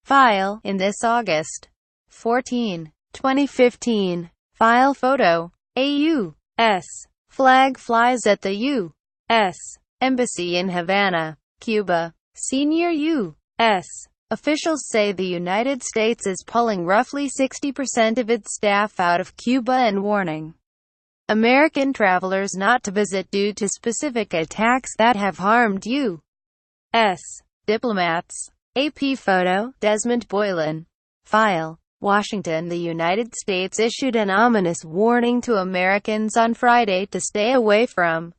File in this August 14, 2015. File photo. A.U.S. flag flies at the U.S. Embassy in Havana, Cuba. Senior U.S. officials say the United States is pulling roughly 60% of its staff out of Cuba and warning American travelers not to visit due to specific attacks that have harmed U.S. diplomats. AP photo. Desmond Boylan. File. Washington. The United States issued an ominous warning to Americans on Friday to stay away from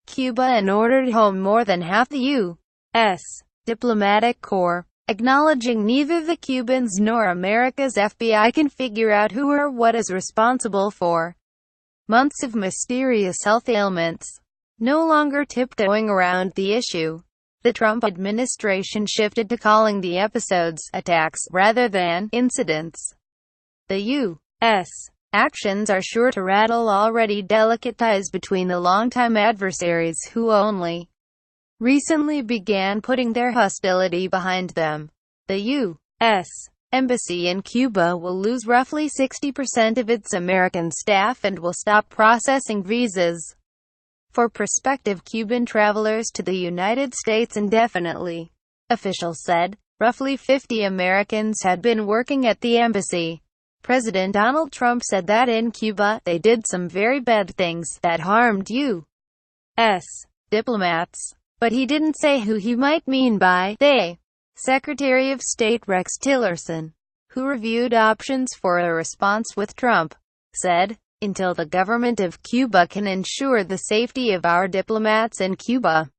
Cuba and ordered home more than half the U.S. diplomatic corps, acknowledging neither the Cubans nor America's FBI can figure out who or what is responsible for months of mysterious health ailments. No longer tiptoeing around the issue, the Trump administration shifted to calling the episodes attacks rather than incidents. The U.S. actions are sure to rattle already delicate ties between the longtime adversaries who only recently began putting their hostility behind them. The U.S. Embassy in Cuba will lose roughly 60% of its American staff and will stop processing visas for prospective Cuban travelers to the United States indefinitely. Officials said roughly 50 Americans had been working at the embassy. President Donald Trump said that in Cuba, they did some very bad things that harmed U.S. diplomats. But he didn't say who he might mean by they. Secretary of State Rex Tillerson, who reviewed options for a response with Trump, said, "Until the government of Cuba can ensure the safety of our diplomats in Cuba,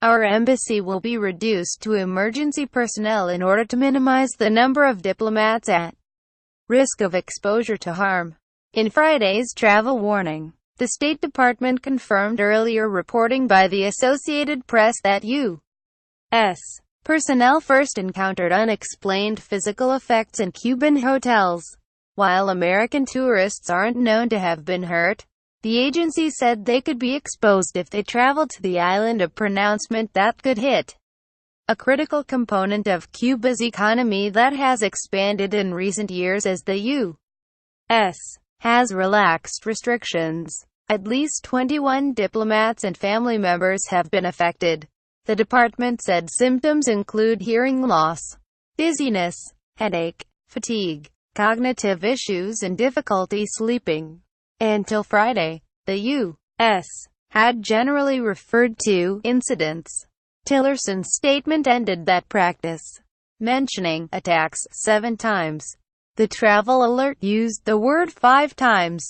our embassy will be reduced to emergency personnel in order to minimize the number of diplomats at risk of exposure to harm." In Friday's travel warning, the State Department confirmed earlier reporting by the Associated Press that U.S. personnel first encountered unexplained physical effects in Cuban hotels. While American tourists aren't known to have been hurt, the agency said they could be exposed if they traveled to the island, a pronouncement that could hit a critical component of Cuba's economy that has expanded in recent years as the U.S. has relaxed restrictions. At least 21 diplomats and family members have been affected. The department said symptoms include hearing loss, dizziness, headache, fatigue, cognitive issues and difficulty sleeping. Until Friday, the U.S. had generally referred to incidents. Tillerson's statement ended that practice, mentioning attacks 7 times. The travel alert used the word 5 times.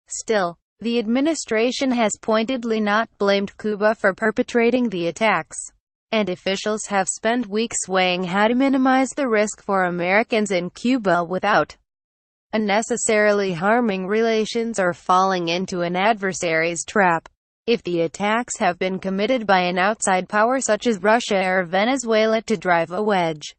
Still, the administration has pointedly not blamed Cuba for perpetrating the attacks, and officials have spent weeks weighing how to minimize the risk for Americans in Cuba without unnecessarily harming relations or falling into an adversary's trap. If the attacks have been committed by an outside power such as Russia or Venezuela to drive a wedge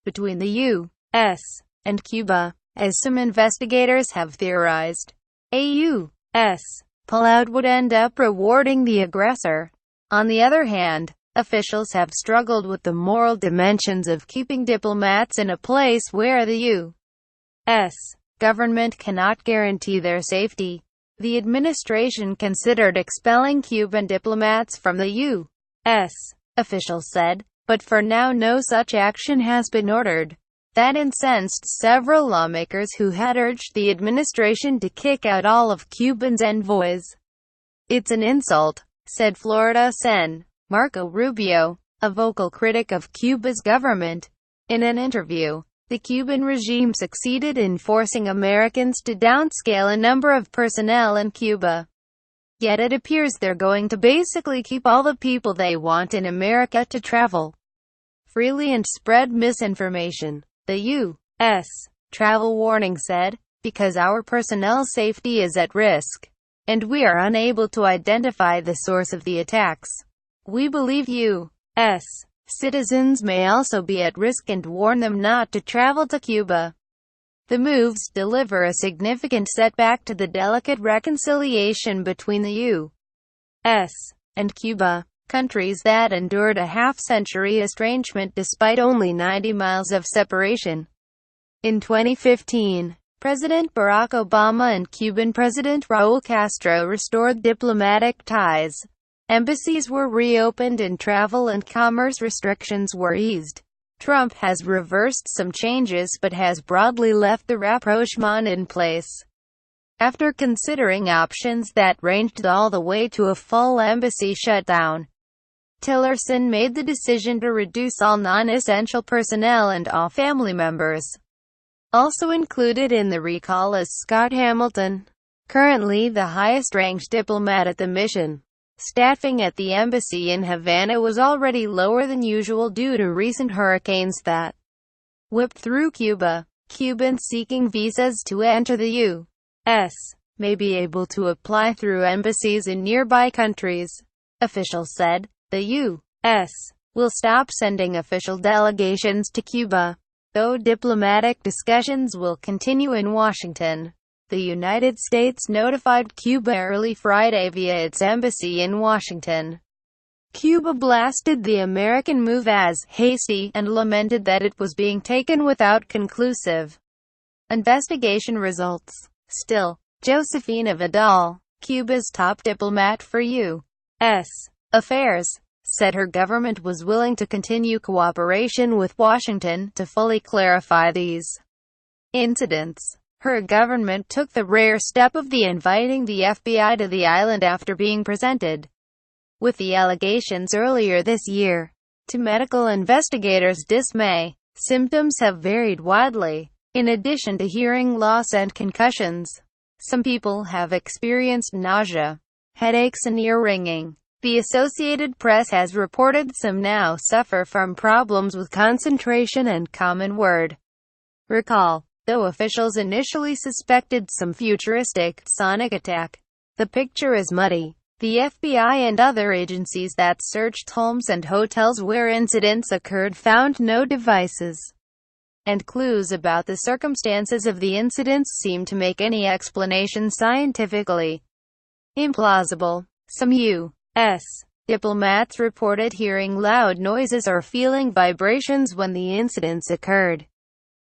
between the U.S. and Cuba, as some investigators have theorized, a U.S. pullout would end up rewarding the aggressor. On the other hand, officials have struggled with the moral dimensions of keeping diplomats in a place where the U.S. government cannot guarantee their safety. The administration considered expelling Cuban diplomats from the U.S., officials said, but for now no such action has been ordered. That incensed several lawmakers who had urged the administration to kick out all of Cuba's envoys. "It's an insult," said Florida Sen. Marco Rubio, a vocal critic of Cuba's government. In an interview, the Cuban regime succeeded in forcing Americans to downscale a number of personnel in Cuba. Yet it appears they're going to basically keep all the people they want in America to travel freely and spread misinformation. The U.S. travel warning said, "Because our personnel safety is at risk, and we are unable to identify the source of the attacks, we believe U.S. citizens may also be at risk and warn them not to travel to Cuba." The moves deliver a significant setback to the delicate reconciliation between the U.S. and Cuba. countries that endured a half-century estrangement despite only 90 miles of separation. In 2015, President Barack Obama and Cuban President Raúl Castro restored diplomatic ties. Embassies were reopened and travel and commerce restrictions were eased. Trump has reversed some changes but has broadly left the rapprochement in place. After considering options that ranged all the way to a full embassy shutdown, Tillerson made the decision to reduce all non-essential personnel and all family members. Also included in the recall is Scott Hamilton, currently the highest-ranked diplomat at the mission. Staffing at the embassy in Havana was already lower than usual due to recent hurricanes that whipped through Cuba. Cubans seeking visas to enter the U.S. may be able to apply through embassies in nearby countries. Officials said the U.S. will stop sending official delegations to Cuba, though diplomatic discussions will continue in Washington. The United States notified Cuba early Friday via its embassy in Washington. Cuba blasted the American move as hasty and lamented that it was being taken without conclusive investigation results. Still, Josefina Vidal, Cuba's top diplomat for U.S. affairs, said her government was willing to continue cooperation with Washington to fully clarify these incidents. Her government took the rare step of inviting the FBI to the island after being presented with the allegations earlier this year. To medical investigators' dismay, symptoms have varied widely. In addition to hearing loss and concussions, some people have experienced nausea, headaches and ear ringing. The Associated Press has reported some now suffer from problems with concentration and common word recall. Though officials initially suspected some futuristic, sonic attack, the picture is muddy. The FBI and other agencies that searched homes and hotels where incidents occurred found no devices, and clues about the circumstances of the incidents seem to make any explanation scientifically implausible. Some U.S. diplomats reported hearing loud noises or feeling vibrations when the incidents occurred,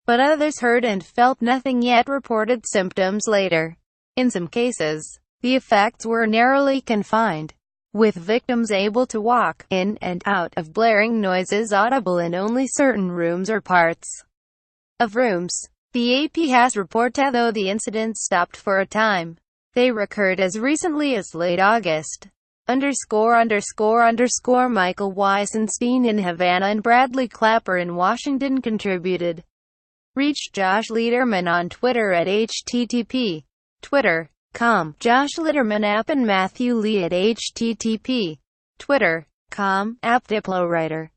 but others heard and felt nothing yet reported symptoms later. In some cases, the effects were narrowly confined, with victims able to walk in and out of blaring noises audible in only certain rooms or parts of rooms. The AP has reported though the incidents stopped for a time, they recurred as recently as late August. Michael Weisenstein in Havana and Bradley Clapper in Washington contributed. Reach Josh Lederman on Twitter at http://twitter.com Josh Lederman app and Matthew Lee at http://twitter.com app Diplo Writer.